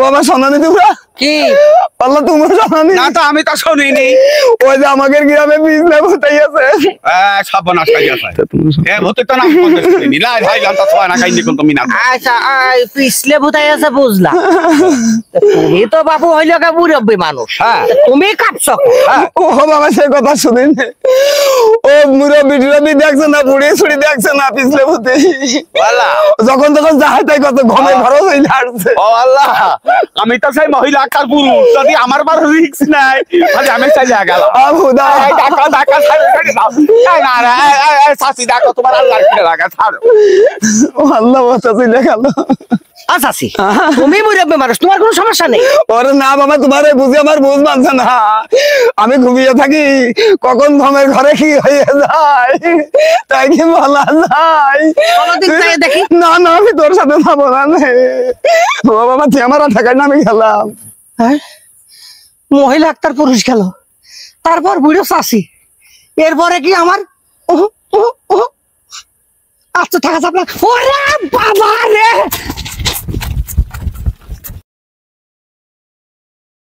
বাবা শোনানি তোমরা কি আল্লাহ তোমরা শোনানি না তো আমি তো শুনিনি। ওই যে আমাদের গ্রামে বিজলে ভূতাই আছে সর্বনাশ হয়ে গেছে। ভূতের তো নাম শুনিনি। লাই ভাই লাল তো ছয় না খাইনি কোন তুমি না। আচ্ছা পিছলে ভূতাই আছে বুঝলা, তুমি তো বাবু হইল কে মুরব্বী মানুষ, তুমি কাঁপছো। ও বাবা সে কথা শুনিনি। ও মুরব্বি টুরব্বি দেখছে না, বুড়ি ছুড়ি দেখছে না, পিছলে ভূতে যখন তখন যাহাই তাই কত ঘরে ঘরে হইলে আসছে। ও আল্লাহ, আমি তো সেই মহিলা আকার পুরুষ, যদি আমার বার রিস্ক নাই তাহলে আমি চাই গেল। খুদা ডাকা ডাকা না রে, শাশি ডাকো তোমার আল্লাহর কি লাগা ছাড়ো। ও আল্লাহ বাঁচা চলে গেল। আচ্ছা তুমি মুরব্বী মানুষ, তোমার কোনো সমস্যা নেই। ওরে না বাবা, তোমার বুঝি আমার বুঝ মানছে না। আমি ঘুমিয়ে থাকি, কখন ঘুমের ঘরে কি হয়ে যায় তাই কি বলা যায়? দেখি না না, আমি তোর সাথে যাবো না। ও বাবা তুই আমার থাকার না, আমি গেলাম। মহিলা আক্তার পুরুষ গেল, তারপর বুড়ো চাষি, এরপরে কি আমার আচ্ছা থাকা যাবে না। ওরে বাবা রে